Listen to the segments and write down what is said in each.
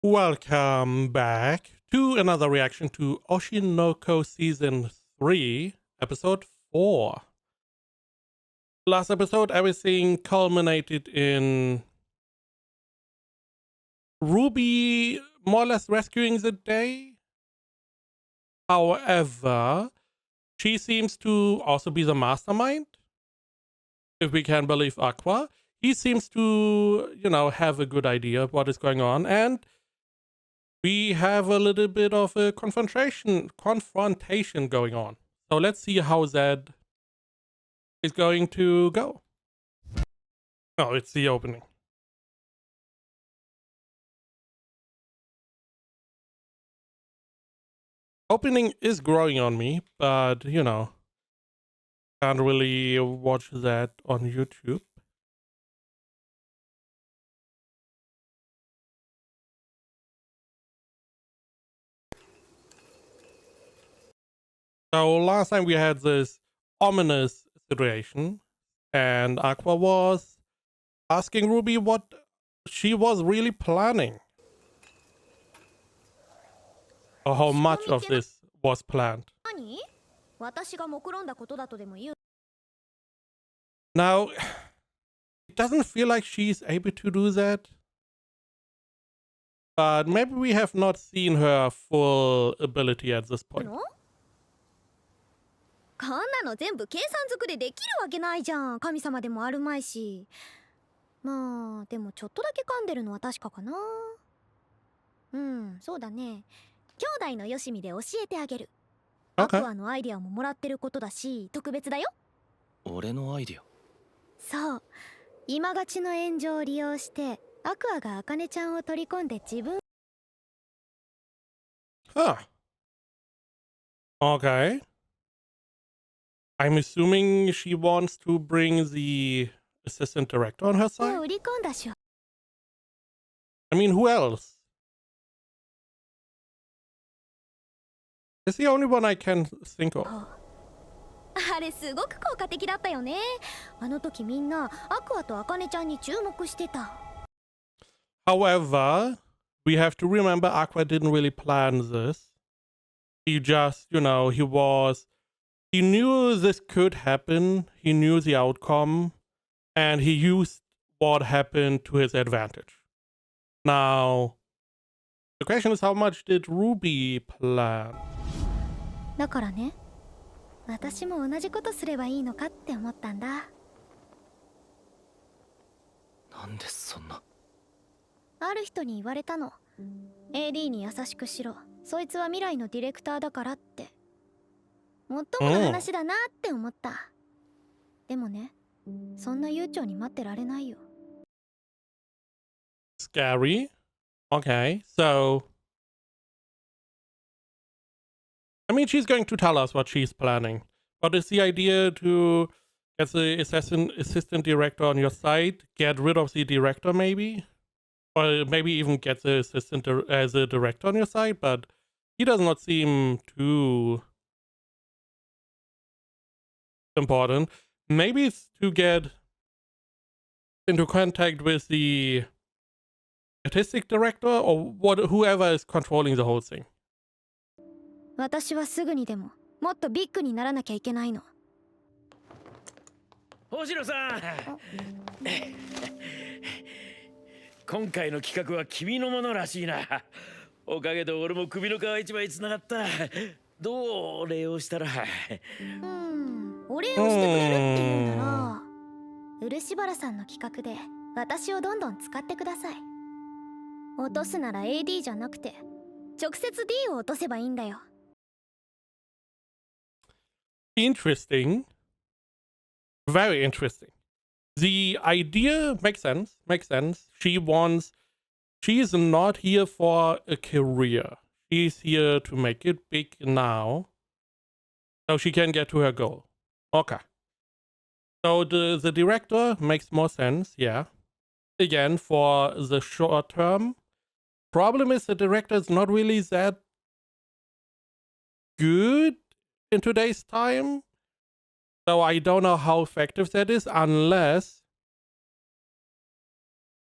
Welcome back to another reaction to Oshinoko Season 3, Episode 4. Last episode, everything culminated in Ruby more or less rescuing the day. However, she seems to also be the mastermind, if we can believe Aqua. He seems to, have a good idea of what is going on, and we have a little bit of a confrontation going on. So let's see how that is going to go. Oh, it's the opening. Opening is growing on me, but can't really watch that on YouTube. So last time we had this ominous situation, and Aqua was asking Ruby what she was really planning, or how much of this was planned. Now, it doesn't feel like she's able to do that, but maybe we have not seen her full ability at this point. こんなの全部計算づくでできるわけないじゃん。神様でもあるまいし。まあでもちょっとだけ噛んでるのは確かかな。うん、そうだね。兄弟のよしみで教えてあげる。アクアのアイディアももらってることだし、特別だよ。俺のアイディア。そう。今がちの炎上を利用して、アクアがアカネちゃんを取り込んで自分。Okay. I'm assuming she wants to bring the assistant director on her side. I mean, who else? It's the only one I can think of. あれすごく効果的だったよね。あの時みんなアクアとアカネちゃんに注目してた。However, we have to remember Aqua didn't really plan this. He just, he knew this could happen. He knew the outcome, and he used what happened to his advantage. Now, the question is, how much did Ruby plan? だからね、私も同じことすればいいのかって思ったんだ。なんでそんな。ある人に言われたの。AD に優しくしろ。そいつは未来のディレクターだからって。もっともな話だなって思った。でもね、そんな悠長に待ってられないよ。Scary. Okay, so I mean, she's going to tell us what she's planning. But is the idea to get the assistant director on your side, get rid of the director maybe? Or maybe even get the assistant as a director on your side, but he does not seem too important. Maybe it's to get into contact with the artistic director or whoever is controlling the whole thing. 私はすぐにでももっとビッグにならなきゃいけないの。星野さん。今回の企画は君のものらしいな。おかげで俺も首の皮一枚つながった。どうお礼をしたら。お礼をしてくれるって言うなら、漆原さんの企画で私をどんどん使ってください。落とすなら AD じゃなくて直接 D を落とせばいいんだよ。Interesting. Very interesting. The idea makes sense. She's not here for a career. She's here to make it big now, so she can get to her goal. Okay. So the director makes more sense, yeah. Again, for the short term. Problem is the director is not really that good in today's time. So I don't know how effective that is unless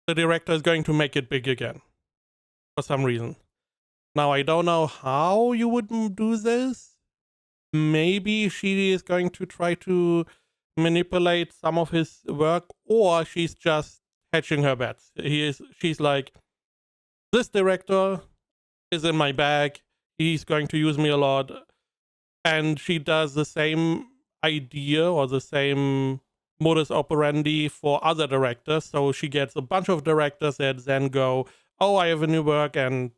the director is going to make it big again. for some reason. Now, I don't know how you would do this. Maybe she is going to try to manipulate some of his work, or she's just hedging her bets. She's like, this director is in my bag. He's going to use me a lot. And she does the same idea or the same modus operandi for other directors. So she gets a bunch of directors that then go, oh, I have a new work, and,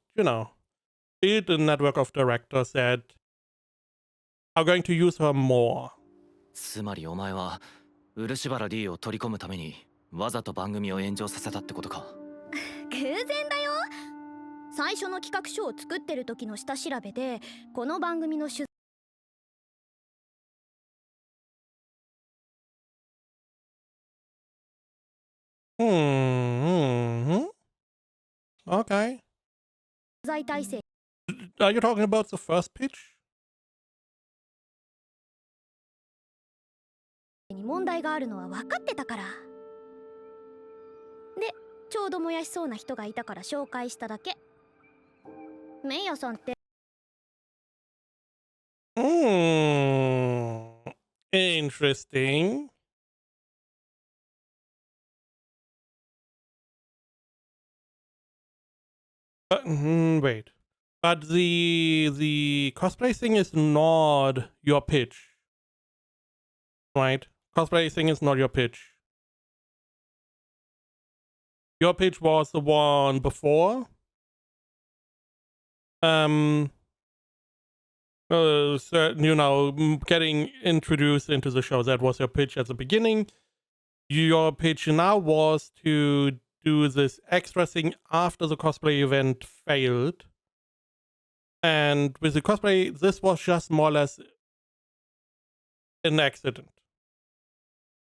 build a network of directors that are going to use her more. つまりお前は漆原 D を取り込むためにわざと番組を炎上させたってことか。偶然だよ。最初の企画書を作ってる時の下調べでこの番組の取 Okay. 材体制 Are you talking about the first pitch? に問題があるのは分かってたから。で、ちょうど燃やしそうな人がいたから紹介しただけ。メイヤさんって Interesting. Wait. But the cosplay thing is not your pitch. Right? Cosplay thing is not your pitch. Your pitch was the one before. Getting introduced into the show. That was your pitch at the beginning. Your pitch now was to do this extra thing after the cosplay event failed. And with the cosplay, this was just more or less an accident.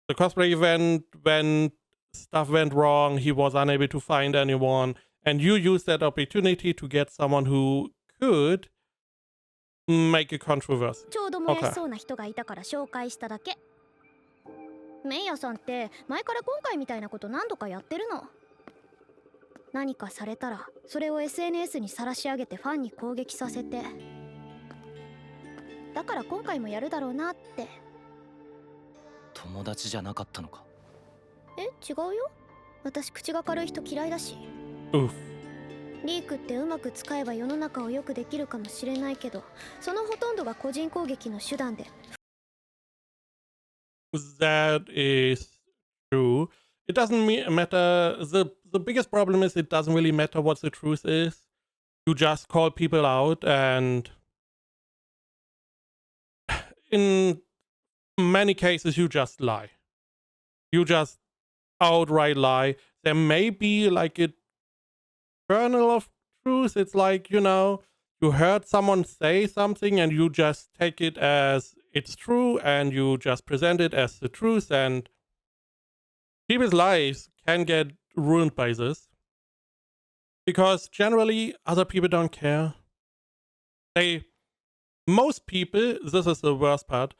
The cosplay event, when stuff went wrong, he was unable to find anyone, and you used that opportunity to get someone who could make a controversy. ちょうど燃やしそうな人がいたから紹介しただけ。メイヤさんって前から今回みたいなこと何度かやってるの。何かされたらそれを SNS に晒し上げてファンに攻撃させて。だから今回もやるだろうなって。友達じゃなかったのか。え、違うよ。私口が軽い人嫌いだし。リークってうまく使えば世の中を良くできるかもしれないけど、そのほとんどが個人攻撃の手段で。That is true. It doesn't matter. The biggest problem is it doesn't really matter what the truth is. You just call people out, and in many cases you just lie. You just outright lie. There may be like a kernel of truth. It's like, you heard someone say something and you just take it as it's true and you just present it as the truth, and people's lives can get ruined by this because generally other people don't care. Most people, this is the worst part,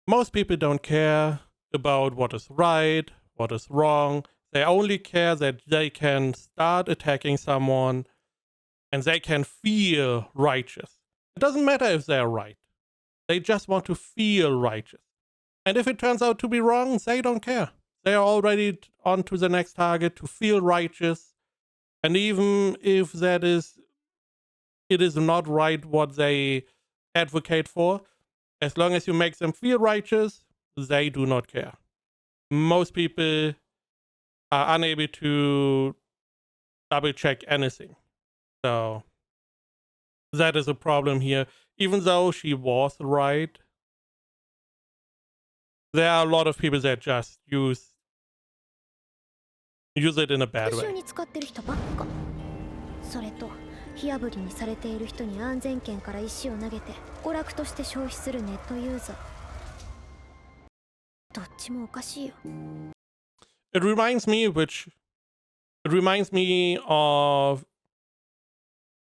most people don't care about what is right, what is wrong. They only care that they can start attacking someone and they can feel righteous. It doesn't matter if they're right. They just want to feel righteous. And if it turns out to be wrong, they don't care. They are already on to the next target to feel righteous. And even if it is not right what they advocate for, as long as you make them feel righteous, they do not care. Most people are unable to double check anything. So that is a problem here. Even though she was right, there are a lot of people that just use it in a bad 復讐 way. に使ってる人ばっか。それと火あぶりにされている人に安全圏から石を投げて娯楽として消費するネットユーザー。どっちもおかしいよ。It reminds me of,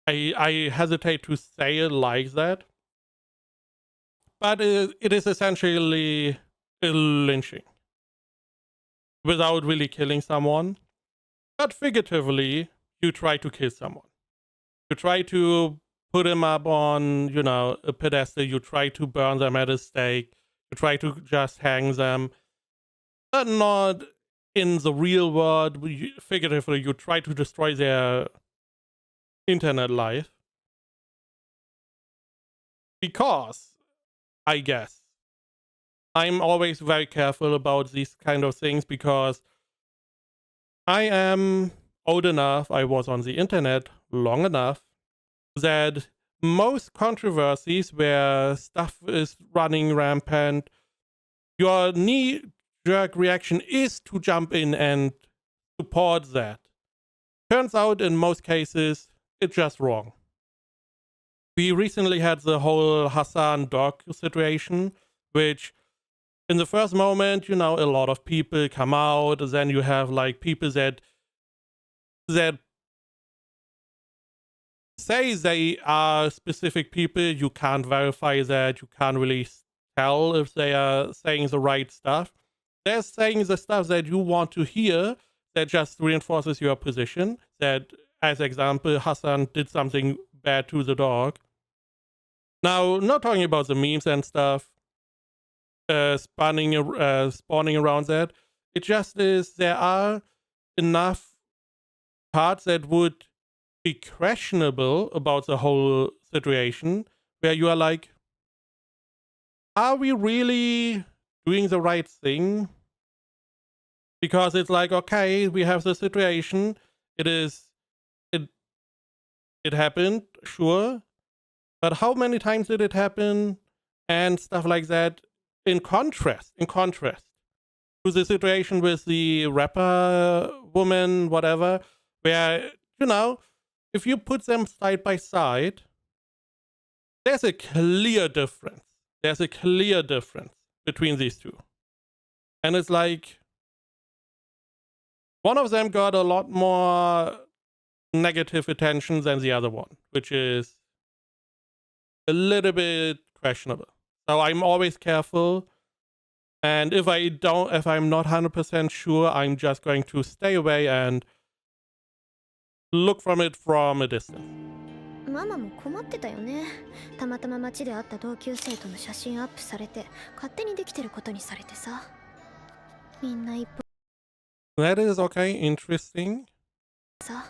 I hesitate to say it like that, but it is essentially a lynching without really killing someone, but figuratively you try to kill someone. You try to put him up on, a pedestal. You try to burn them at a stake. You try to just hang them. But not in the real world. Figuratively, you try to destroy their internet life. Because, I guess, I'm always very careful about these kind of things because I am old enough, I was on the internet long enough, that most controversies where stuff is running rampant, your knee-jerk reaction is to jump in and support that. Turns out in most cases, it's just wrong. We recently had the whole Hassan dog situation, which in the first moment, a lot of people come out, then you have like people that say they are specific people. You can't verify that. You can't really tell if they are saying the right stuff. They're saying the stuff that you want to hear that just reinforces your position. That, as example, Hassan did something bad to the dog. Now, not talking about the memes and stuff, spawning around that. It just is there are enough parts that would be questionable about the whole situation where you are like, are we really doing the right thing? Because it's like, okay, we have the situation. It happened, sure. But how many times did it happen? And stuff like that. In contrast to the situation with the rapper woman, whatever, where, if you put them side by side, there's a clear difference. There's a clear difference between these two. And it's like, one of them got a lot more negative attention than the other one, which is a little bit questionable. So I'm always careful. And if I'm not 100% sure, I'm just going to stay away and look from it from a distance. ママも困ってたよね。たまたま街で会った同級生との写真アップされて勝手にできてることにされてさ。みんな一歩 That is okay, interesting. さ。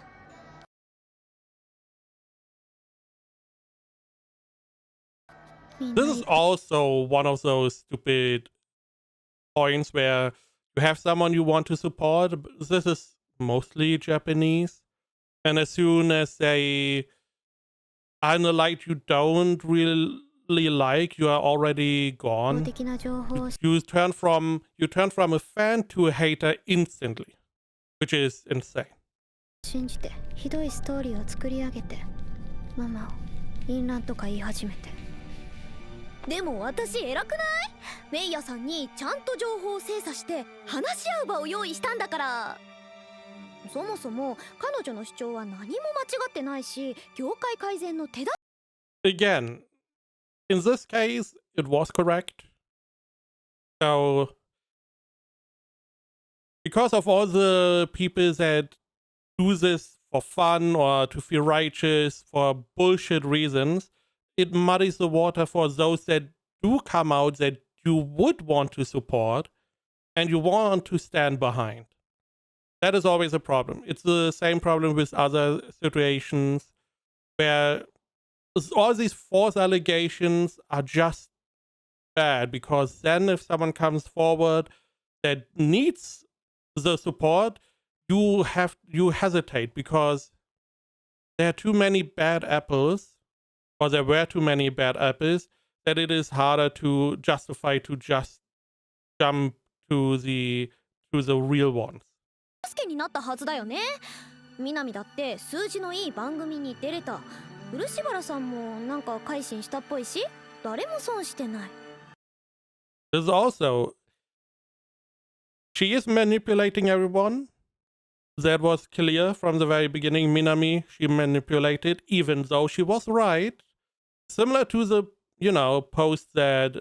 This is also one of those stupid points where you have someone you want to support. This is mostly Japanese. And as soon as they are in a light you don't really like, you are already gone. You turn from a fan to a hater instantly, which is insane. 信じてひどいストーリーを作り上げてママを淫乱とか言い始めて。でも私偉くない？メイヤさんにちゃんと情報を精査して話し合う場を用意したんだから。そもそも彼女の主張は何も間違ってないし、業界改善の手だ。Again, in this case, it was correct. So, because of all the people that do this for fun or to feel righteous for bullshit reasons, it muddies the water for those that do come out that you would want to support and you want to stand behind. That is always a problem. It's the same problem with other situations where all these false allegations are just bad, because then if someone comes forward that needs the support, you hesitate because there are too many bad apples, or there were too many bad apples, that it is harder to justify to just jump to the real ones. 助けになったはずだよね。南だって数字のいい番組に出れた。漆原さんもなんか改心したっぽいし、誰も損してない。There's also, she is manipulating everyone. That was clear from the very beginning. Minami, she manipulated, even though she was right. Similar to the, post that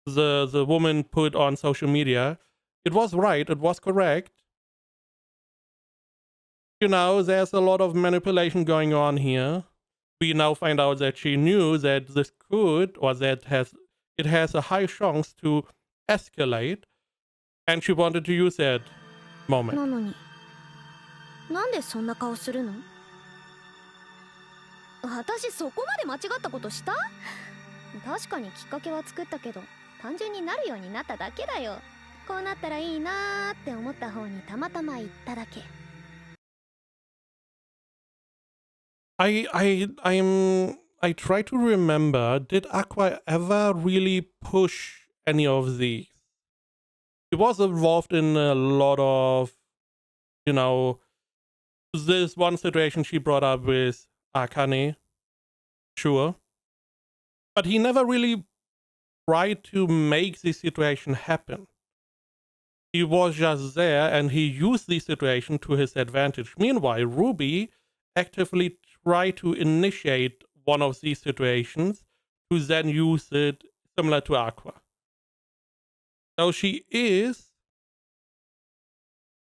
the woman put on social media. It was right, it was correct. you know, there's a lot of manipulation going on here. We now find out that she knew that this could, or that it has a high chance to escalate, and she wanted to use that な moment. のになんでそんな顔するの？私そこまで間違ったことした？確かにきっかけは作ったけど単純になるようになっただけだよ。こうなったらいいなーって思った方にたまたま言っただけ。I try to remember, did Aqua ever really push any of these? She was involved in a lot of, you know, this one situation she brought up with Akane, sure. But he never really tried to make the situation happen. He was just there and he used the situation to his advantage. Meanwhile, Ruby actively tried to initiate one of these situations to then use it similar to Aqua. So she is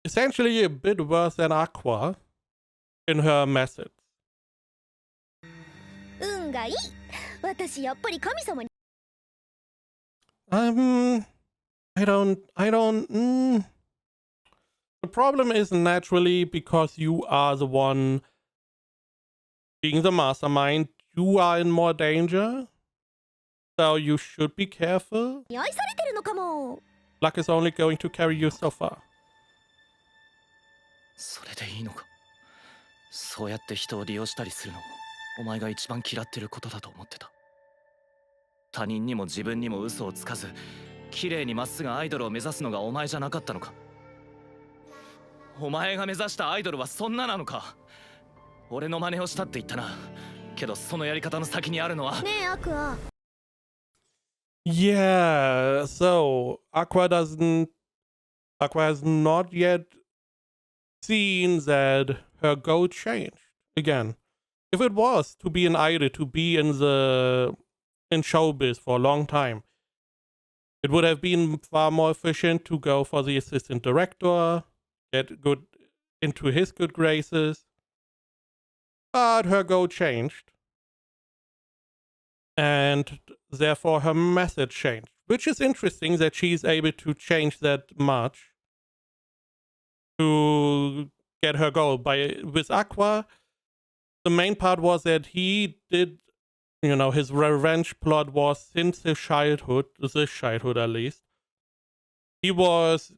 essentially a bit worse than Aqua in her methods. 運がいい。私やっぱり神様に。I don't. The problem is naturally because you are the one being the mastermind, you are in more danger. So you should be careful. 愛されてるのかも。Luck is only going to carry you so far. それでいいのか。そうやって人を利用したりするのをお前が一番嫌ってることだと思ってた。他人にも自分にも嘘をつかず綺麗にまっすぐアイドルを目指すのがお前じゃなかったのか。お前が目指したアイドルはそんななのか。俺の真似をしたって言ったな。けどそのやり方の先にあるのは。ねえアクア。Yeah, so Aqua has not yet seen that her goal changed. Again, if it was to be an idol, to be in showbiz for a long time, it would have been far more efficient to go for the assistant director, get good into his good graces. But her goal changed. And therefore her method changed. Which is interesting that she's able to change that much to get her goal. With Aqua, the main part was that he did, you know, his revenge plot was since his childhood, this childhood at least. He was,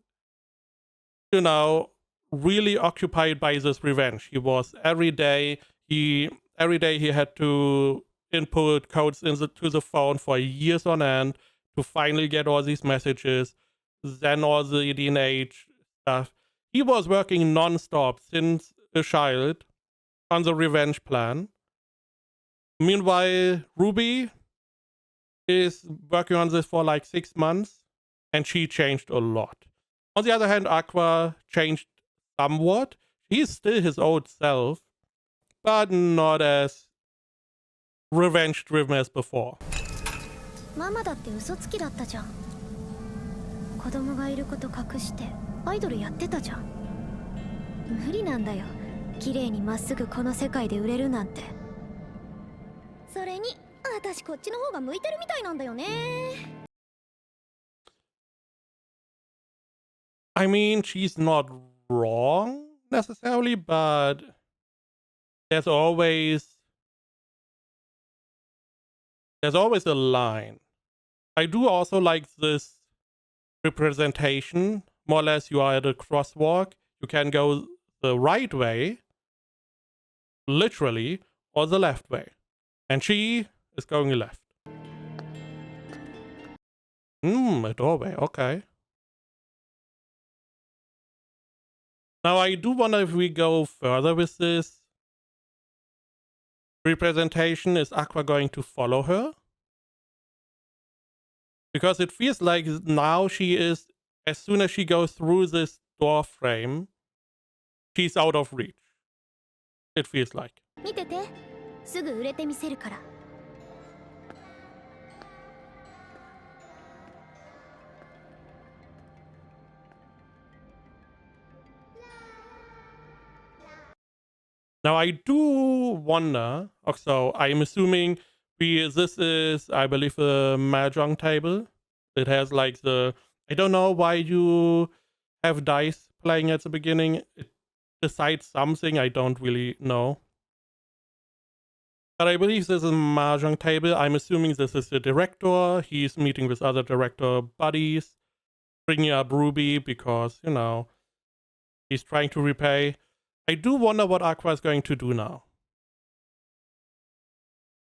you know, really occupied by this revenge. He was every day he had to input codes to the phone for years on end to finally get all these messages, then all the DNA stuff. He was working non-stop since a child on the revenge plan. Meanwhile, Ruby is working on this for like 6 months, and she changed a lot. On the other hand, Aqua changed somewhat. He's still his old self, but not as revenge driven as before. ママだって嘘つきだったじゃん。子供がいること隠してアイドルやってたじゃん。無理なんだよ。綺麗にまっすぐこの世界で売れるなんて。それに私こっちの方が向いてるみたいなんだよね。I mean, she's not wrong necessarily, but there's always a line. I do also like this representation. More or less, you are at a crosswalk. You can go the right way, literally, or the left way. And she is going left. A doorway, okay. Now, I do wonder if we go further with this representation. Is Aqua going to follow her? Because it feels like now she is, as soon as she goes through this door frame, she's out of reach. It feels like. 見てて、すぐ売れてみせるから。Now I do wonder. So I'm assuming this is, I believe, a mahjong table. It has like the. I don't know why you have dice playing at the beginning. It decides something. I don't really know. But I believe this is a mahjong table. I'm assuming this is the director. He's meeting with other director buddies, bringing up Ruby because, he's trying to repay. I do wonder what Aqua is going to do now.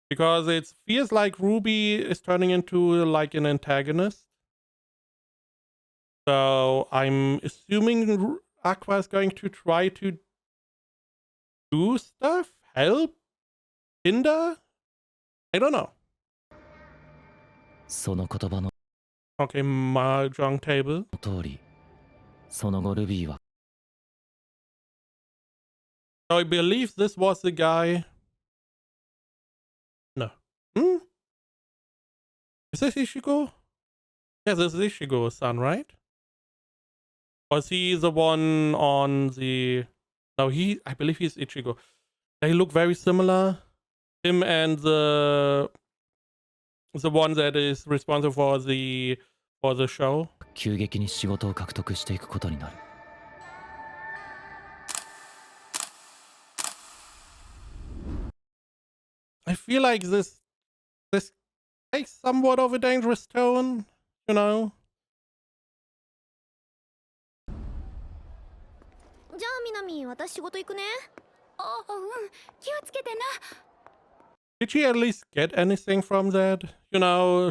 Because it feels like Ruby is turning into like an antagonist. So I'm assuming Aqua is going to try to do stuff, help, hinder. I don't know. その言葉の Okay, mahjong table. 通り、その後ルビーは So I believe this was the guy. No. Is this Ichigo? Yeah, this is Ichigo's son, right? Or is he the one on the... No, I believe he's Ichigo. They look very similar. Him and the one that is responsible for the show. 急激に仕事を獲得していくことになる。I feel like this takes somewhat of a dangerous tone, you know? じゃあみなみ、私仕事行くね。あ、うん、気をつけてな。Did she at least get anything from that?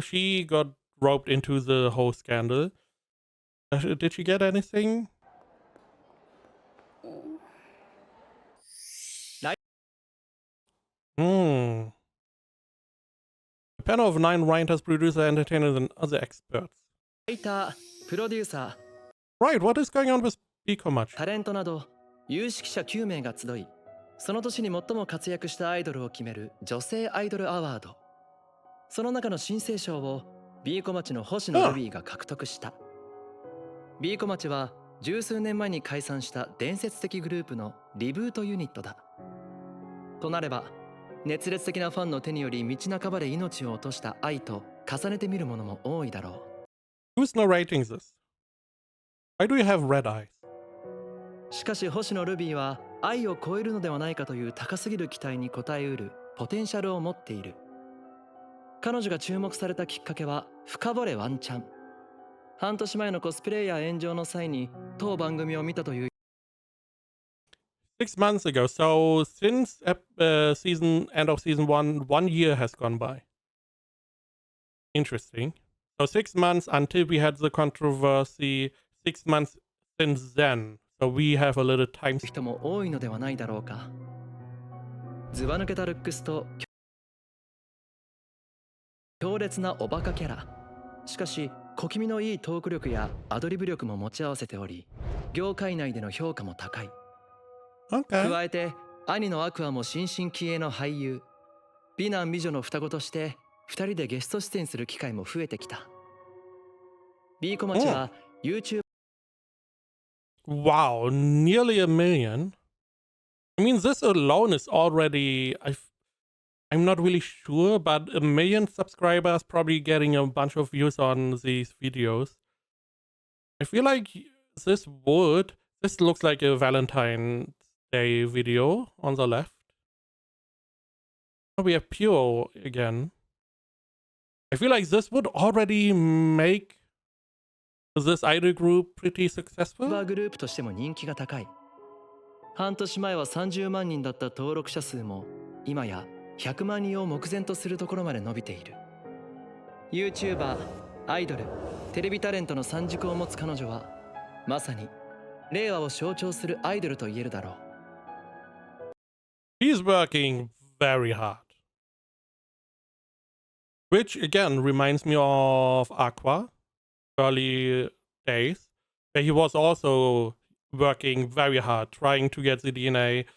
She got roped into the whole scandal. Did she get anything? A panel of 9 writers, producers, entertainers, and other experts. ライター、プロデューサー、 Right, what is going on with Pikomachi? タレントなど有識者9名が集い、その年に最も活躍したアイドルを決める女性アイドルアワード。その中の新星賞をビーコ町の星野ルビーが獲得した。ビーコ町は十数年前に解散した伝説的グループのリブートユニットだ。となれば、熱烈的なファンの手により道半ばで命を落とした愛と重ねてみるものも多いだろう。Who's narrating this? Why do you have red eyes? しかし星野ルビーは愛を超えるのではないかという高すぎる期待に応えうるポテンシャルを持っている。彼女が注目されたきっかけは深掘れワンチャン。半年前のコスプレイヤー炎上の際に当番組を見たという。6 months ago. So since end of season 1 year has gone by. Interesting. So 6 months until we had the controversy. 6 months since then. So we have a little time. 人も多いのではないだろうか。ずば抜けたルックスと強烈なおバカキャラ。しかし小気味のいいトーク力やアドリブ力も持ち合わせており、業界内での評価も高い。Okay. 加えて兄のアクアも新進気鋭の俳優。美男美女の双子として2人でゲスト出演する機会も増えてきた。ビーコ町は YouTube Wow, nearly 1 million. I mean, this alone is already... I'm not really sure, but 1 million subscribers probably getting a bunch of views on these videos. I feel like this looks like a Valentine's Day video on the left. We have Pure again. I feel like this would already make this idol group pretty バ successful. ーグループとしても人気が高い。半年前は30万人だった登録者数も今や100万人を目前とするところまで伸びている。YouTuber、アイドル、テレビタレントの三軸を持つ彼女はまさに令和を象徴するアイドルと言えるだろう。He's working very hard. Which again reminds me of Aqua, early days, where he was also working very hard, trying to get the DNA,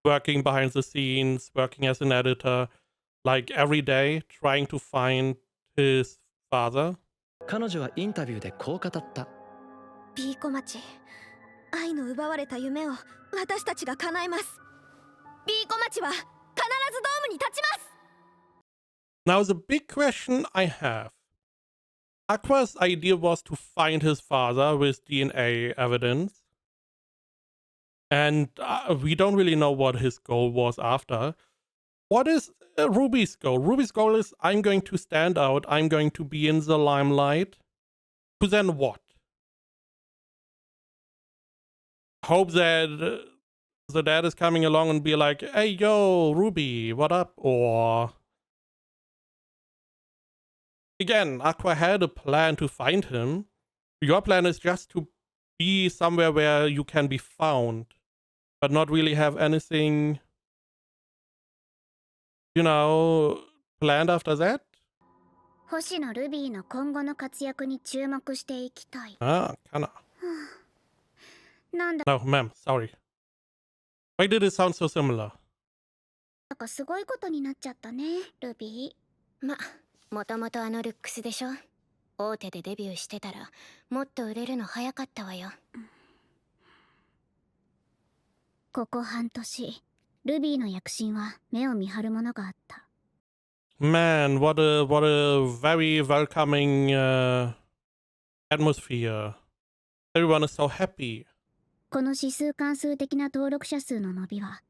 working behind the scenes, working as an editor, like every day, trying to find his father. 彼女はインタビューでこう語った。ビーコ町、愛の奪われた夢を私たちが叶えます。B 小町は必ずドームに立ちます。 Now, the big question I have. Aqua's idea was to find his father with DNA evidence. And we don't really know what his goal was after. What is Ruby's goal? Ruby's goal is I'm going to stand out. I'm going to be in the limelight. To then what? Hope that the dad is coming along and be like, hey, yo, Ruby, what up? Or again, Aqua had a plan to find him. Your plan is just to be somewhere where you can be found, but not really have anything, planned after that? 星野ルビーの今後の活躍に注目していきたい。 Ah, kinda. なんだ No, ma'am, sorry. Why did it sound so similar? かすごいことになっちゃったね、ルビー。もともとあのルックスでしょ。大手でデビューしてたらもっと売れるの早かったわよ。ここ半年、ルビーの躍進は目を見張るものがあった。 Man, what a very welcoming atmosphere. Everyone is so happy. この指数関数的な登録者数の伸びは、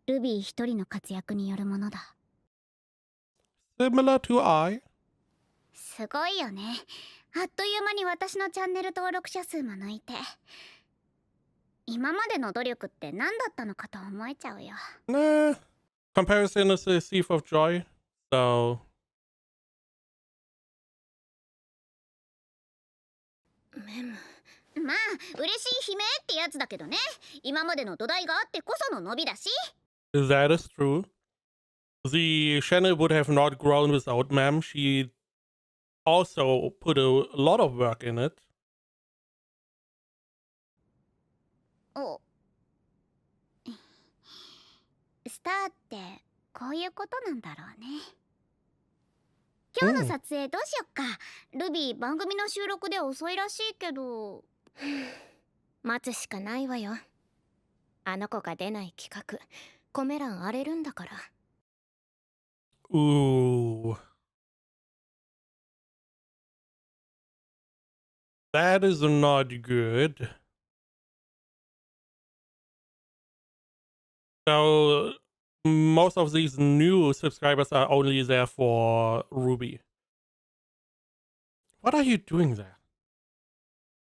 ルビー一人の活躍によるものだ。 Similar to I. すごいよね。あっという間に私のチャンネル登録者数も抜いて。今までの努力って何だったのかと思えちゃうよ。 Nah. Comparison is a thief of joy. So. まあ嬉しい悲鳴ってやつだけどね。今までの土台があってこその伸びだし。 That is true. The channel would have not grown without ma'am. She also put a lot of work in it. おスターってこういうことなんだろうね。今日の撮影どうしよっか。ルビー番組の収録で遅いらしいけど。待つしかないわよ。あの子が出ない企画、コメ欄荒れるんだから。 Ooh. That is not good. So, most of these new subscribers are only there for Ruby. What are you doing there?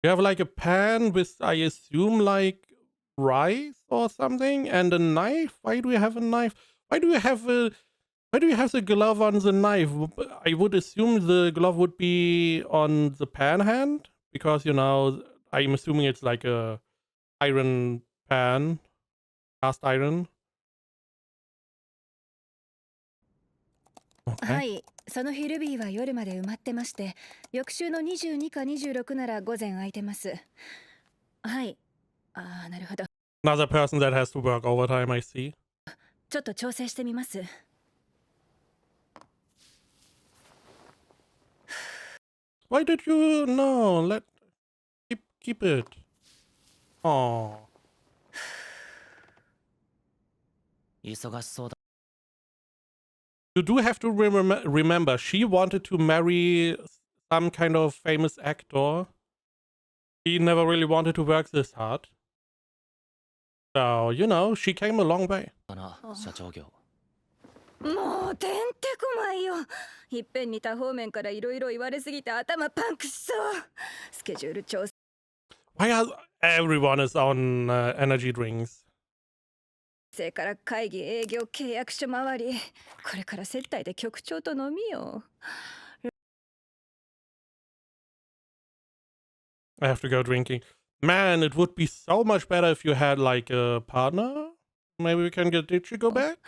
You have like a pan with, I assume, like rice or something, and a knife. Why do you have a knife? Why do you have the glove on the knife? I would assume the glove would be on the pan hand because I'm assuming it's like a iron pan, cast iron. は Okay. い、その日ルビーは夜まで埋まってまして、翌週の22か26なら午前空いてます。はい。なるほど。Another person that has to work overtime, I see. ちょっと調整してみます。Why did you keep it? Oh. 忙しそうだ。 You do have to remember, she wanted to marry some kind of famous actor. She never really wanted to work this hard. So, she came a long way. だな、社長業。もうてんてこまいよ。いっぺんに多方面からいろいろ言われすぎて頭パンクしそう。スケジュール調 Why are everyone is on energy drinks? 整から会議、営業、契約書回り。これから接待で局長と飲みよ。I have to go drinking. Man, it would be so much better if you had like a partner. Maybe we can get Ichigo back.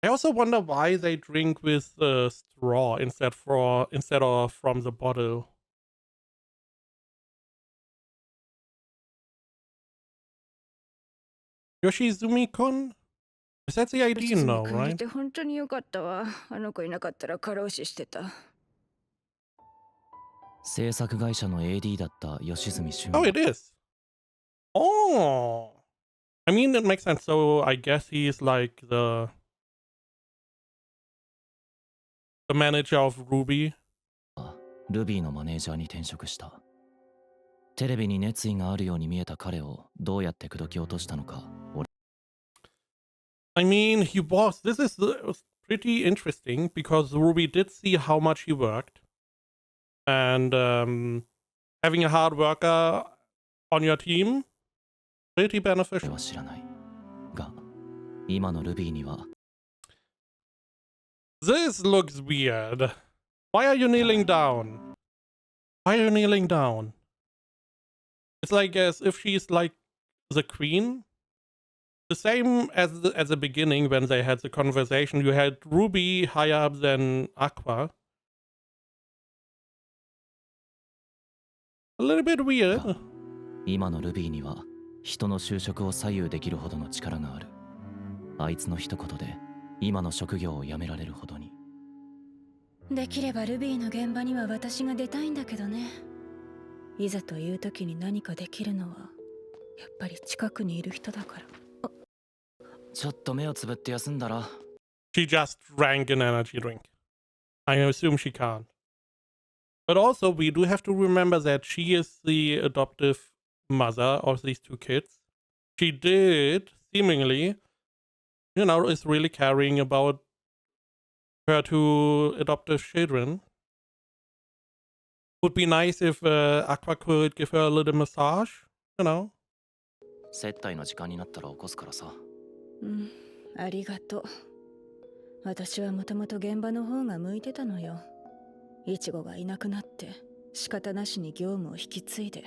I also wonder why they drink with a straw instead of from the bottle. Yoshizumi-kun? Is that the ID? No, 感じ right? て本当によかったわ。あの子いなかったら過労死してた。制作会社の AD だった吉住俊 Oh, it is. Oh. I mean, it makes sense. So I guess he's like the manager of Ruby. ルビーのマネージャーに転職した。テレビに熱意があるように見えた彼をどうやって口説き落としたのか、俺。I mean, this is pretty interesting because Ruby did see how much he worked. And having a hard worker on your team, pretty 俺 beneficial. は知らない。が、今のルビーには This looks weird. Why are you kneeling down? Why are you kneeling down? It's like as if she's like the queen. The same as at the beginning when they had the conversation. You had Ruby higher up than Aqua. A little bit weird. 今のルビーには人の就職を左右できるほどの力がある。あいつの一言で今の職業を辞められるほどに。できればルビーの現場には私が出たいんだけどね。いざという時に何かできるのはやっぱり近くにいる人だから。ちょっと目をつぶって休んだら。 She just drank an energy drink. I assume she can't. But also, we do have to remember that she is the adoptive mother of these two kids. She did, seemingly, is really caring about her two adoptive children. Would be nice if Aqua could give her a little massage, 接待の時間になったら起こすからさ。うん、ありがとう。私はもともと現場の方が向いてたのよ。イチゴがいなくなって仕方なしに業務を引き継いで。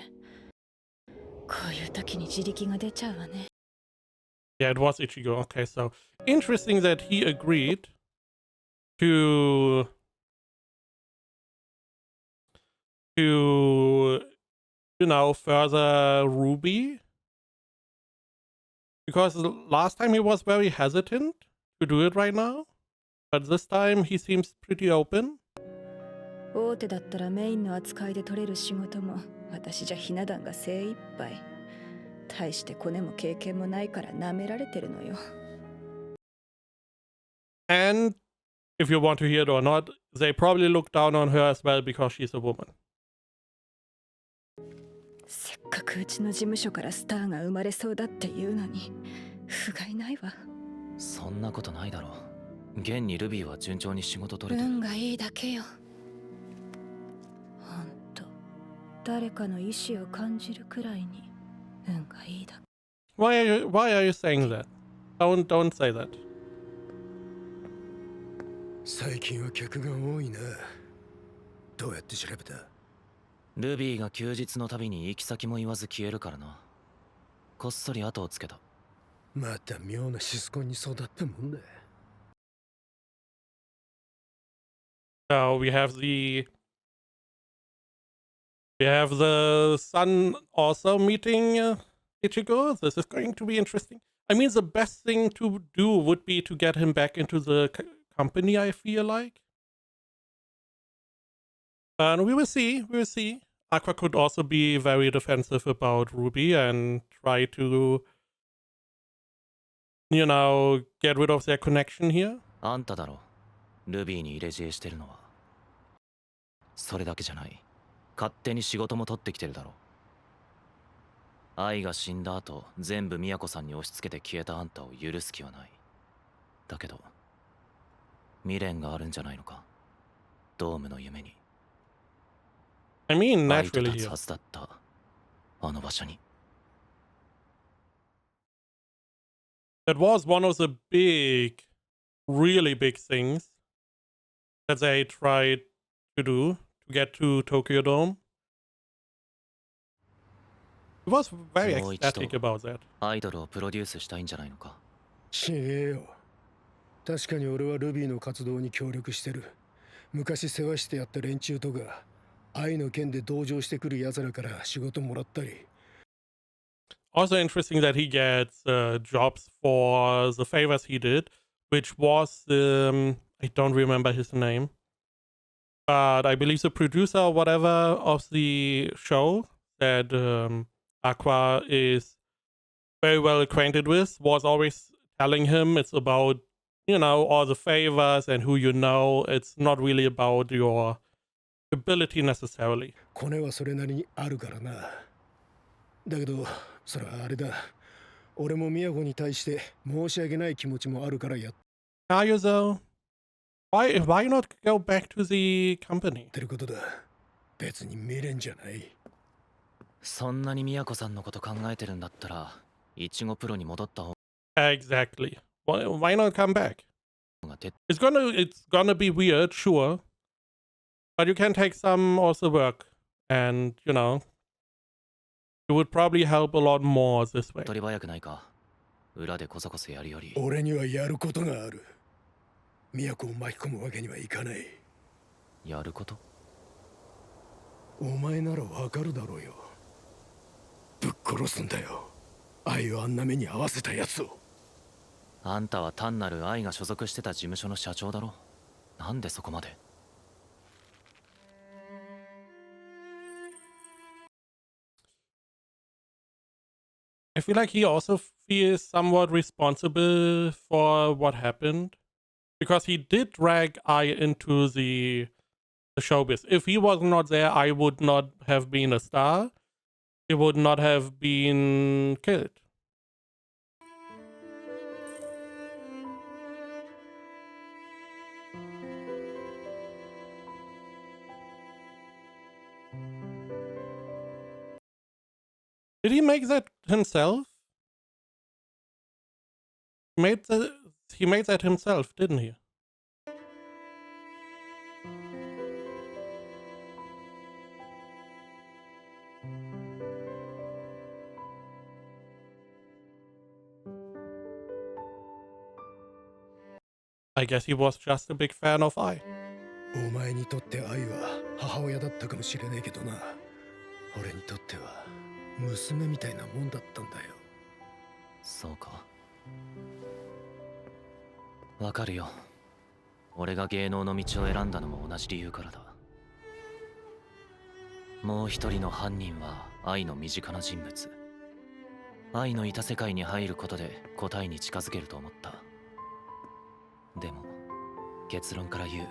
こういう時に自力が出ちゃうわね。Yeah, it was Ichigo. Okay, so interesting that he agreed to further Ruby. Because last time he was very hesitant to do it right now. But this time he seems pretty open. 大手だったらメインの扱いで取れる仕事も私じゃひな壇が精一杯。大してコネも経験もないから舐められてるのよ。And if you want to hear it or not, they probably look down on her as well because she's a woman. せっかくうちの事務所からスターが生まれそうだっていうのに不甲斐ないわ。そんなことないだろう。現にルビーは順調に仕事取れてる。運がいいだけよ。ほんと誰かの意志を感じるくらいに運がいいだ。Why are you saying that? Don't say that. 最近は客が多いな。どうやって調べた？ルビーが休日のたびに行き先も言わず消えるからな。こっそり後をつけた。また妙なシスコンに育ったもんだ。So we have the son also meeting Ichigo. This is going to be interesting. I mean, the best thing to do would be to get him back into the company, I feel like. And we will see. Aqua could also be very defensive about Ruby and try to, get rid of their connection here. あんただろ。ルビーに入れ知恵してるのは。それだけじゃない。勝手に仕事も取ってきてるだろ。愛が死んだ後、全部都さんに押し付けて消えたあんたを許す気はない。だけど、未練があるんじゃないのか。ドームの夢に。I mean, 愛と naturally 立つ here. はずだった。あの場所に。That was one of the really big things that they tried to do to get to Tokyo Dome. He was very ecstatic about that. アイドルをプロデュースしたいんじゃないのか。ちげえよ。確かに俺はルビーの活動に協力してる。昔世話してやった連中とか愛の件で同情してくる奴らから仕事もらったり。Also interesting that he gets jobs for the favors he did, which was I don't remember his name, but I believe the producer or whatever of the show that Aqua is very well acquainted with was always telling him it's about, all the favors and who you know. It's not really about your ability necessarily. コネはそれなりにあるからな。だけど、それはあれだ。俺も宮子に対して申し訳ない気持ちもあるからやっ Are you though? Why not go back to the company? てることだ。別に未練じゃない。そんなに宮子さんのこと考えてるんだったらイチゴプロに戻った方 Exactly. Why not come back? が手 It's gonna be weird, sure. But you can take some of the work and, it would probably help a lot more this way. 取り早くないか。裏でこそこそやるより俺にはやることがある。宮子を巻き込むわけにはいかない。やること。お前ならわかるだろうよ。ぶっ殺すんだよ。愛をあんな目に合わせたやつを。あんたは単なる愛が所属してた事務所の社長だろ。なんでそこまで。I feel like he also feels somewhat responsible for what happened because he did drag I into the showbiz. If he was not there, I would not have been a star. He would not have been killed. Did he make that himself? He made that himself, didn't he? I guess he was just a big fan of I. お前にとって愛は母親だったかもしれねえけどな。俺にとっては娘みたいなもんだったんだよ。そうか。わかるよ。俺が芸能の道を選んだのも同じ理由からだ。もう一人の犯人は愛の身近な人物。愛のいた世界に入ることで答えに近づけると思った。でも結論から言う。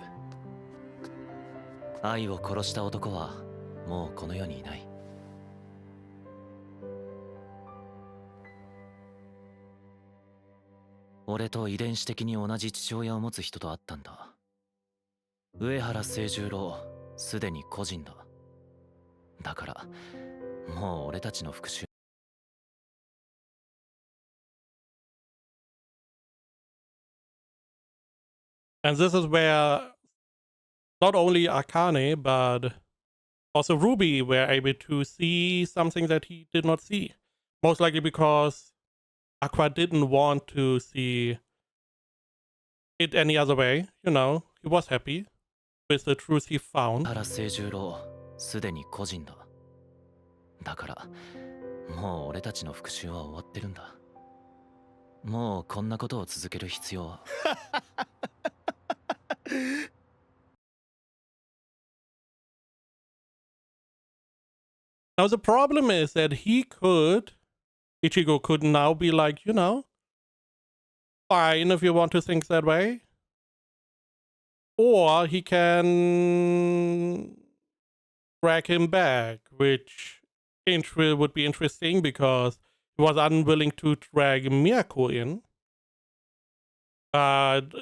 愛を殺した男はもうこの世にいない。俺と遺伝子的に同じ父親を持つ人と会ったんだ。上原清十郎、すでに個人だ。だからもう俺たちの復讐。And this is where not only Akane, but also Ruby were able to see something that he did not see. Most likely because Aqua didn't want to see it any other way. He was happy with the truth he found. 原清十郎、すでに個人だ。だからもう俺たちの復讐は終わってるんだ。もうこんなことを続ける必要は。Now the problem is that Ichigo could now be like, fine if you want to think that way. Or he can drag him back, which would be interesting because he was unwilling to drag Miyako in. But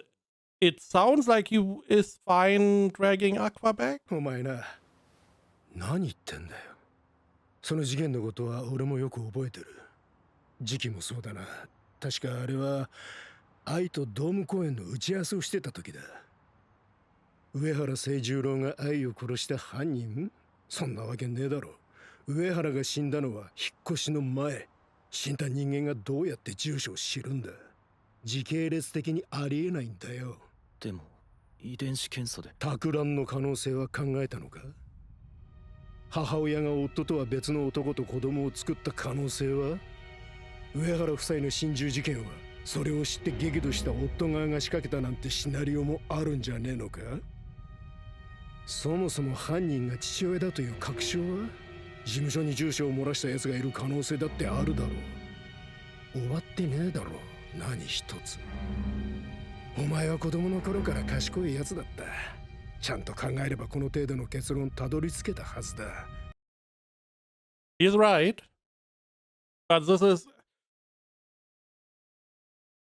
it sounds like he is fine dragging Aqua back. お前な、何言ってんだよ。その事件のことは俺もよく覚えてる。時期もそうだな。確かあれは愛とドーム公演の打ち合わせをしてた時だ。上原清十郎が愛を殺した犯人？そんなわけねえだろ。上原が死んだのは引っ越しの前。死んだ人間がどうやって住所を知るんだ。時系列的にありえないんだよ。でも遺伝子検査で托卵の可能性は考えたのか？母親が夫とは別の男と子供を作った可能性は？上原夫妻の心中事件はそれを知って激怒した夫側が仕掛けたなんてシナリオもあるんじゃねえのか？そもそも犯人が父親だという確証は？事務所に住所を漏らした奴がいる可能性だってあるだろう。終わってねえだろ、何一つ。お前は子供の頃から賢いやつだった。ちゃんと考えればこの程度の結論たどり着けたはずだ。He's right. But this is...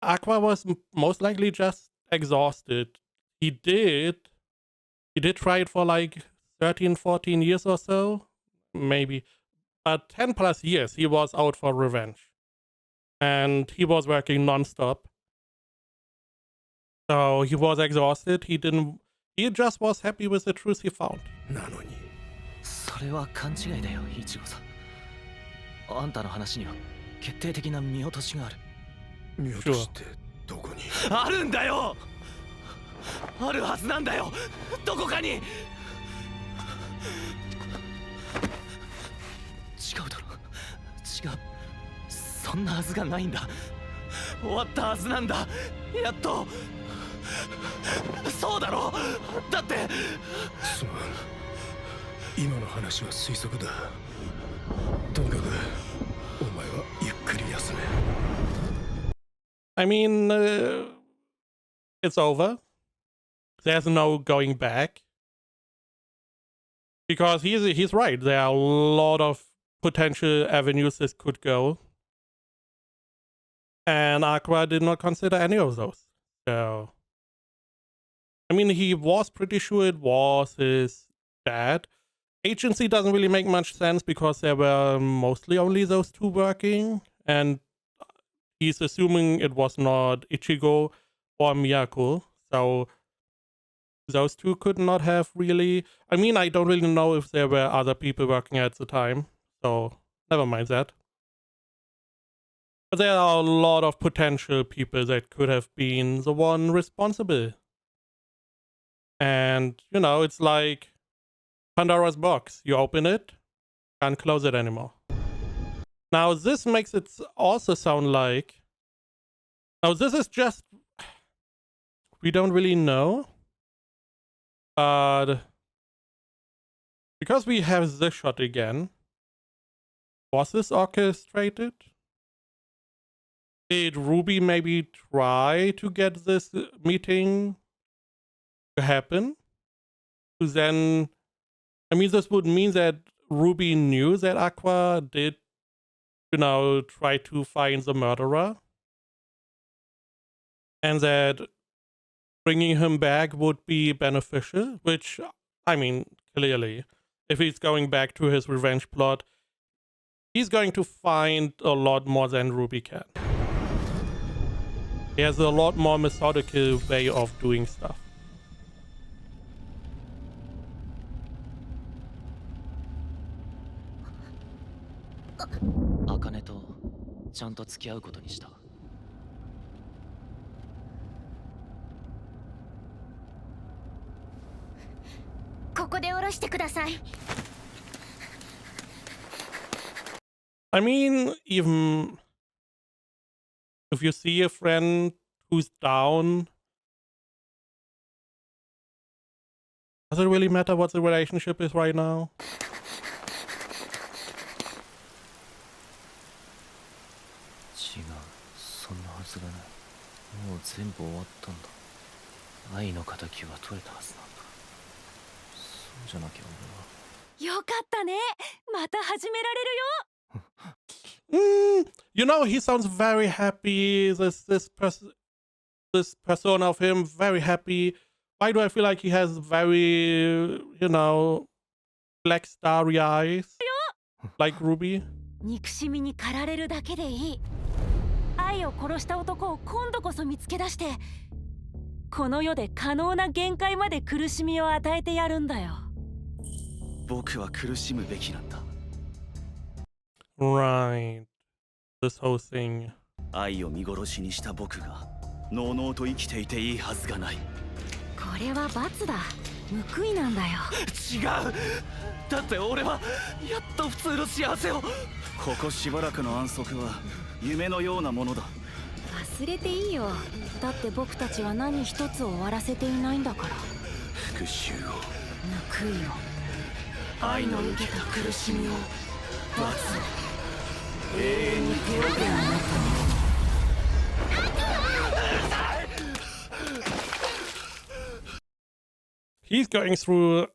Aqua was most likely just exhausted. He did try it for like 13, 14 years or so. Maybe. But 10 plus years he was out for revenge. And he was working non-stop. So he was exhausted. He just was happy with the truth he found. なのにそれは勘違いだよ、イチゴさん。あんたの話には決定的な見落としがある。見落としてどこに？あるんだよ。あるはずなんだよ、どこかに。違うだろ、違う。そんなはずがないんだ。終わったはずなんだ、やっと。そうだろ、だって。すまん、今の話は推測だ。とにかくお前はゆっくり休め。I mean, it's over. There's no going back. Because he's right. There are a lot of potential avenues this could go. And Aqua did not consider any of those. So, I mean, he was pretty sure it was his dad. Agency doesn't really make much sense because there were mostly only those two working. And he's assuming it was not Ichigo or Miyako. So those two could not have really... I mean, I don't really know if there were other people working at the time. So never mind that. But there are a lot of potential people that could have been the one responsible. And, you know, it's like Pandora's box. You open it, can't close it anymore. Now, this makes it also sound like... Now, this is just... We don't really know. But... Because we have this shot again, was this orchestrated? Did Ruby maybe try to get this meeting to happen? To then... I mean, this would mean that Ruby knew that Aqua did, you know, try to find the murderer. And that bringing him back would be beneficial, which, I mean, clearly, if he's going back to his revenge plot, he's going to find a lot more than Ruby can. He has a lot more methodical way of doing stuff. 茜とちゃんと付き合うことにした。ここで降ろしてください。I mean, even if you see a friend who's down, does it really matter what the relationship is right now? 違う、そんなはずがない。もう全部終わったんだ。愛の敵は取れたはずなんだ。そうじゃなきゃ俺は。よかったね。また始められるよ。You know, he sounds very happy. This persona of him, very happy. Why do I feel like he has very, you know, black starry eyes? Like Ruby? 憎しみに駆られるだけでいい。愛を殺した男を今度こそ見つけ出して、この世で可能な限界まで苦しみを与えてやるんだよ。僕は苦しむべきなんだ。Right. This whole thing. 愛を見殺しにした僕がのうのうと生きていていいはずがない。これは罰だ。報いなんだよ。違う。だって俺はやっと普通の幸せを。ここしばらくの安息は夢のようなものだ。忘れていいよ。だって僕たちは何一つ終わらせていないんだから。復讐を、報いを、愛の受けた苦しみを、罰を永遠に手遅れになったもの。He's going through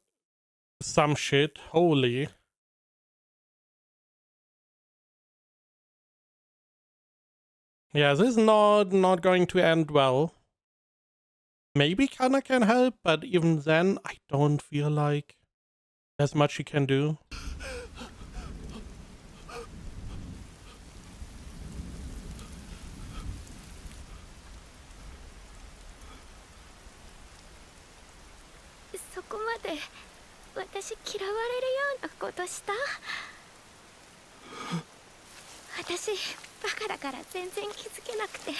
some shit. Holy. Yeah, this is not going to end well. Maybe Kana can help, but even then, I don't feel like there's much he can do.そこまで私嫌われるようなことした？私バカだから全然気づけなくて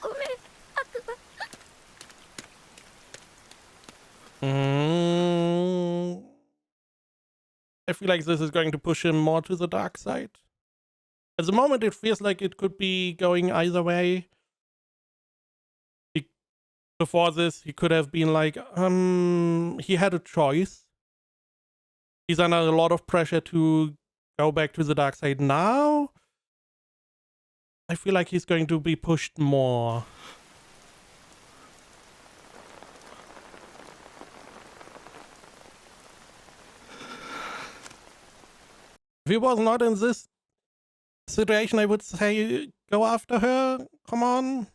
ごめん、悪魔。I feel like this is going to push him more to the dark side. At the moment, it feels like it could be going either way. Before this, he could have been like, he had a choice. He's under a lot of pressure to go back to the dark side. Now, I feel like he's going to be pushed more. If he was not in this situation, I would say go after her. Come on.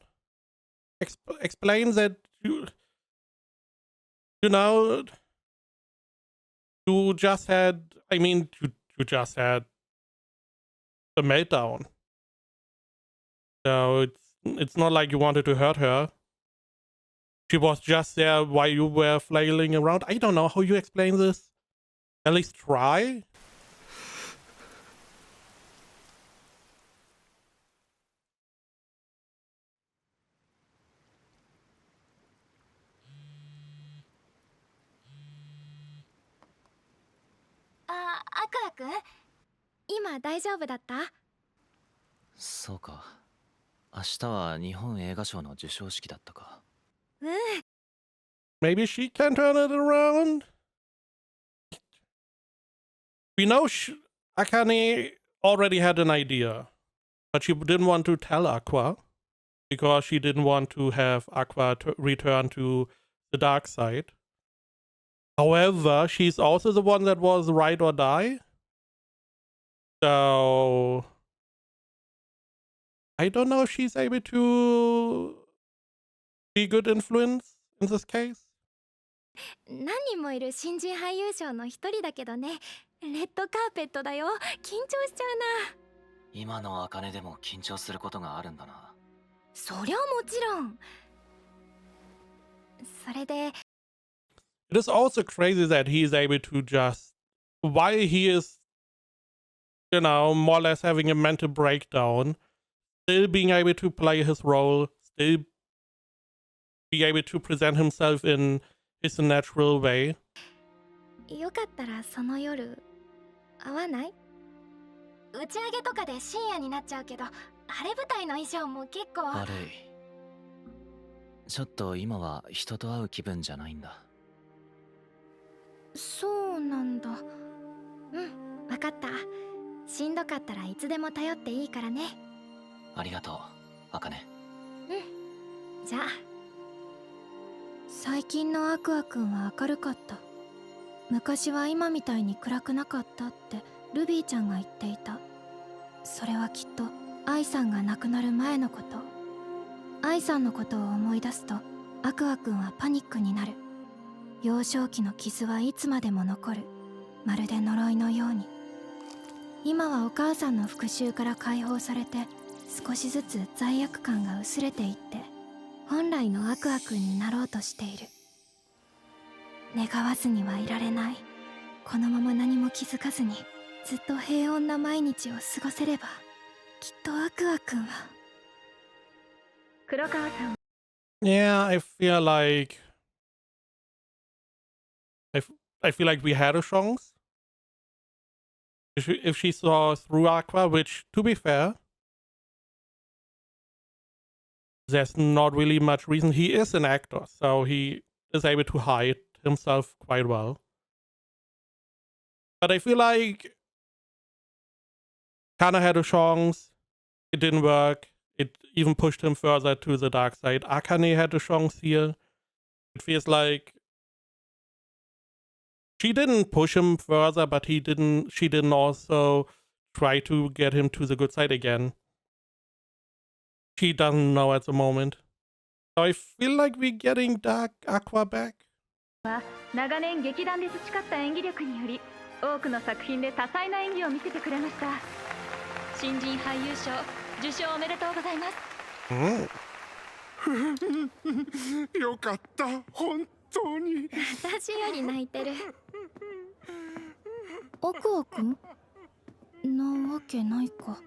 Explain that you know, you just had, I mean, you just had a meltdown. So it's not like you wanted to hurt her. She was just there while you were flailing around. I don't know how you explain this. At least try.あ、アクアくん、今大丈夫だった？そうか。明日は日本映画賞の授賞式だったか。うん。Maybe she can turn it around. We know Akane already had an idea, but she didn't want to tell Aqua because she didn't want to have Aqua return to the dark side. However, she's also the one that was ride or die. So I don't know if she's able to be good influence in this case. 何人もいる新人俳優賞の一人だけどね。レッドカーペットだよ。緊張しちゃうな。今の茜でも緊張することがあるんだな。そりゃもちろん。それで It is also crazy that he is able to just, while he is, more or less having a mental breakdown, still being able to play his role, still be able to present himself in his natural way. よかったらその夜会わない？打ち上げとかで深夜になっちゃうけど、晴れ舞台の衣装も結構。悪い。ちょっと今は人と会う気分じゃないんだ。そうなんだ。うん、わかった。しんどかったらいつでも頼っていいからね。ありがとう、茜。うん。じゃあ。最近のアクアくんは明るかった。昔は今みたいに暗くなかったってルビーちゃんが言っていた。それはきっと愛さんが亡くなる前のこと。愛さんのことを思い出すとアクアくんはパニックになる。幼少期の傷はいつまでも残る。まるで呪いのように。今はお母さんの復讐から解放されて少しずつ罪悪感が薄れていって本来のアクアくんになろうとしている。願わずにはいられない。このまま何も気づかずにずっと平穏な毎日を過ごせればきっとアクアくんは。黒川さん。Yeah, I feel like I feel like we had a chance. If she saw through Aqua, which, to be fair, there's not really much reason. He is an actor, so he is able to hide himself quite well. But I feel like Kana had a chance. It didn't work. it even pushed him further to the dark side. Akane had a chance here. It feels like she didn't push him further, but she didn't also try to get him to the good side again. She doesn't know at the moment. So I feel like we're getting Dark Aqua back. 長年劇団で培った演技力により多くの作品で多彩な演技を見せてくれました。新人俳優賞受賞おめでとうございます。よかった、本当に。私より泣いてる。アクアくんなわけないか。うわあ、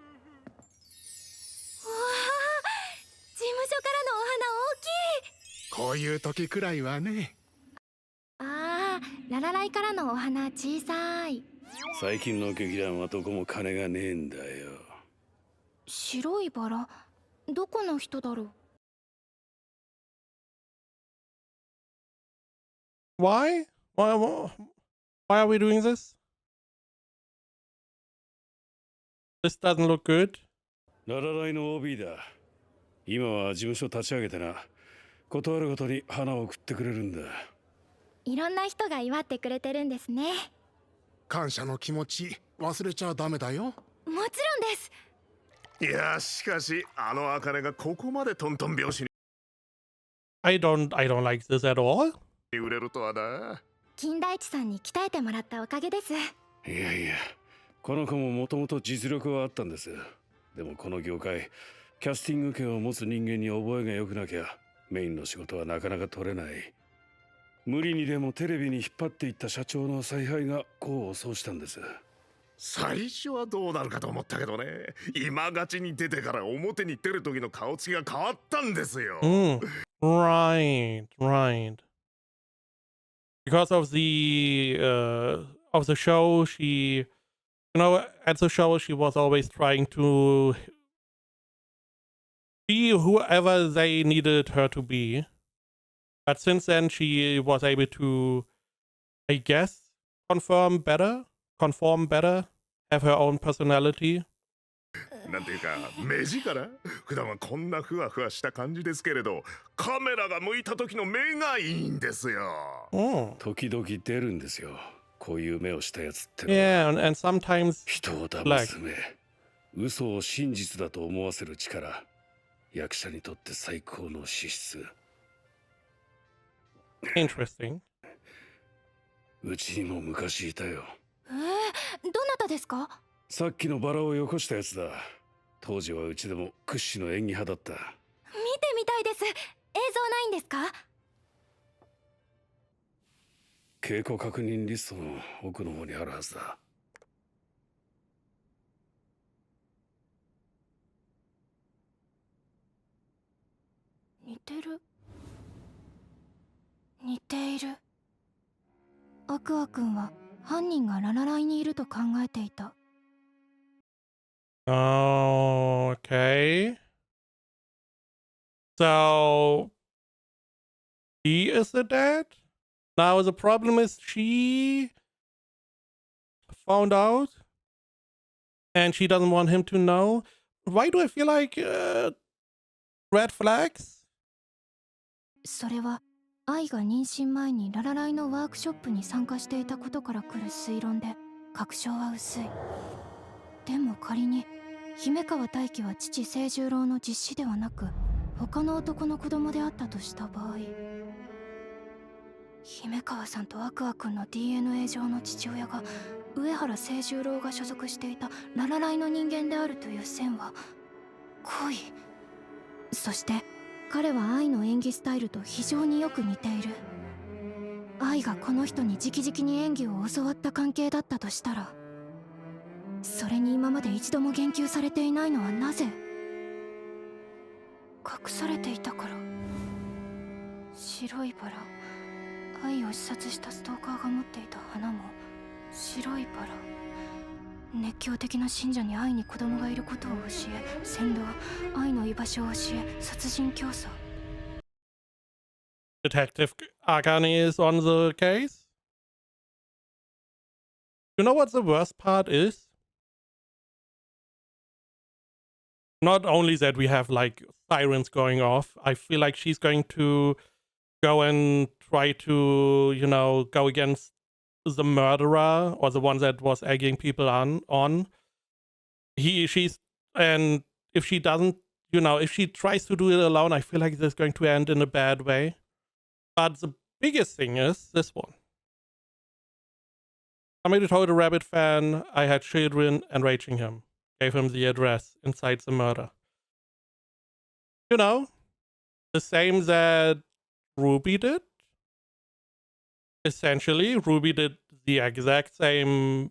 事務所からのお花大きい。こういう時くらいはね。ああ、ララライからのお花小さい。最近の劇団はどこも金がねえんだよ。白いバラ、どこの人だろう。Why? Why are we doing this? This doesn't look good. ララライの OB だ。今は事務所立ち上げてな。断るごとに花を送ってくれるんだ。いろんな人が祝ってくれてるんですね。感謝の気持ち忘れちゃダメだよ。もちろんです。いや、しかしあの茜がここまでトントン拍子に I don't like this at all. 売れるとはな。金田一さんに鍛えてもらったおかげです。いやいや、この子ももともと実力はあったんです。でもこの業界、キャスティング権を持つ人間に覚えが良くなきゃメインの仕事はなかなか取れない。無理にでもテレビに引っ張っていった社長の采配が功を奏したんです。最初はどうなるかと思ったけどね、今勝ちに出てから表に出る時の顔つきが変わったんですよ。Right. Because of the show, at the show she was always trying to be whoever they needed her to be. But since then she was able to, I guess, conform better, have her own personality. なんていうか、目力？普段はこんなふわふわした感じですけれど、カメラが向いた時の目がいいんですよ。時々出るんですよ。こういう目をしたやつってのYeah, は。and sometimes 人を騙す目、嘘を真実だと思わせる力、役者にとって最高の資質。interesting. うちにも昔いたよ。どなたですか？さっきのバラをよこしたやつだ。当時はうちでも屈指の演技派だった。見てみたいです。映像ないんですか？稽古確認リストの奥の方にあるはずだ。似てる。似ている。アクア君は犯人がララライにいると考えていた。Okay. So he is the dad? Now the problem is she found out and she doesn't want him to know. Why do I feel like red flags? それは愛が妊娠前にララライのワークショップに参加していたことから来る推論で確証は薄い。でも仮に姫川大輝は父清十郎の実子ではなく他の男の子供であったとした場合、姫川さんとアクア君の DNA 上の父親が上原清十郎が所属していたララライの人間であるという線は恋。そして彼は愛の演技スタイルと非常によく似ている。愛がこの人に直々に演技を教わった関係だったとしたら、それに今まで一度も言及されていないのはなぜ？隠されていたから。白いバラ、愛を視察したストーカーが持っていた花も白いバラ。熱狂的な信者に愛に子供がいることを教え、扇動、愛の居場所を教え、殺人教唆。Detective Akane is on the case. You know what the worst part is? not only that we have like sirens going off, I feel like she's going to go and try to, you know, go against the murderer or the one that was egging people on. She's, and if she doesn't, you know, if she tries to do it alone, I feel like this is going to end in a bad way. But the biggest thing is this one. Somebody told a Rabbit fan I had children enraging him. Gave him the address inside the murder. You know, the same that Ruby did. Essentially, Ruby did the exact same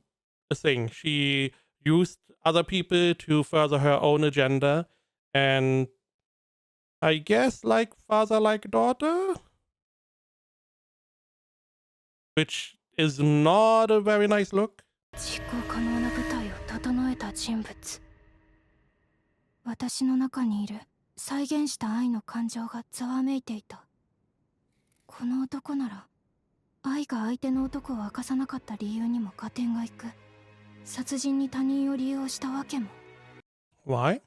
thing. She used other people to further her own agenda, and I guess like father, like daughter, which is not a very nice look. 実行可能な部隊を整えた人物。私の中にいる再現した愛の感情がざわめいていた。この男なら愛が相手の男を明かさなかった理由にも合点がいく。殺人に他人を利用したわけも。Why?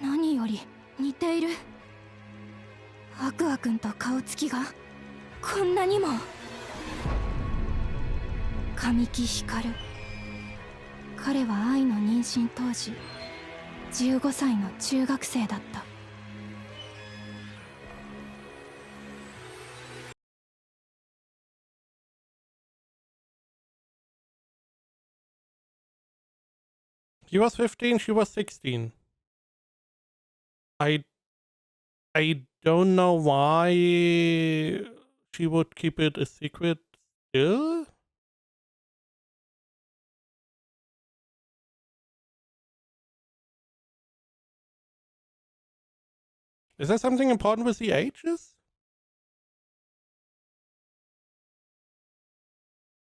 何より似ている。アクア君と顔つきがこんなにも。神木光。彼は愛の妊娠当時15歳の中学生だった。He was 15, she was 16. I don't know why she would keep it a secret still. Is there something important with the ages?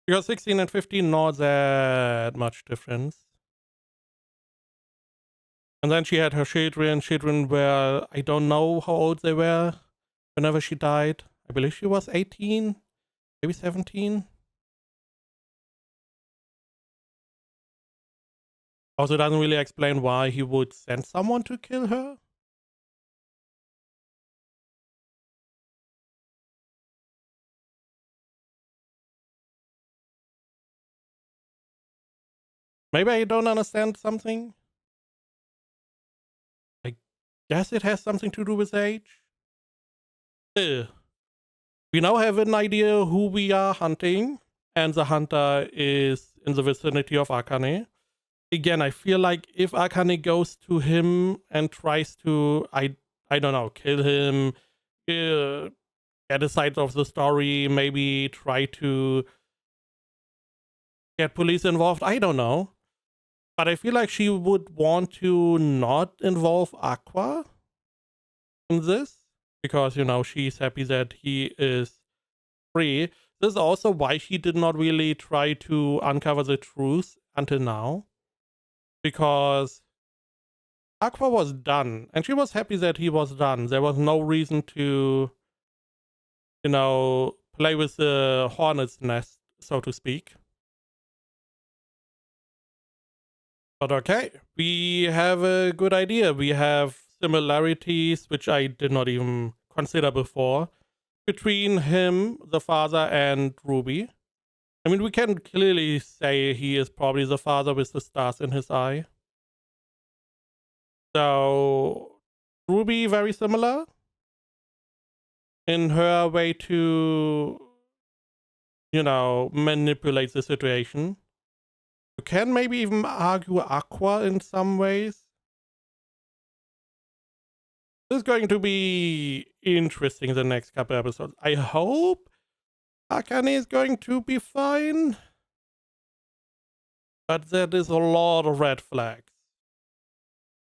Because 16 and 15, not that much difference. And then she had her children were, I don't know how old they were whenever she died. I believe she was 18, maybe 17. Also doesn't really explain why he would send someone to kill her. Maybe I don't understand something. I guess it has something to do with age. We now have an idea who we are hunting, and the hunter is in the vicinity of Akane. Again, I feel like if Akane goes to him and tries to, I don't know, kill him, get a side of the story, maybe try to get police involved, I don't know. But I feel like she would want to not involve Aqua in this because, you know, she's happy that he is free. This is also why she did not really try to uncover the truth until now. Because Aqua was done, and she was happy that he was done. There was no reason to, you know, play with the hornet's nest, so to speak. But okay, we have a good idea. We have similarities, which I did not even consider before, between him, the father, and Ruby. I mean, we can clearly say he is probably the father with the stars in his eye. So, Ruby, very similar in her way to, you know, manipulate the situation. You can maybe even argue Aqua in some ways. This is going to be interesting the next couple episodes. I hope Akane is going to be fine. But that is a lot of red flags.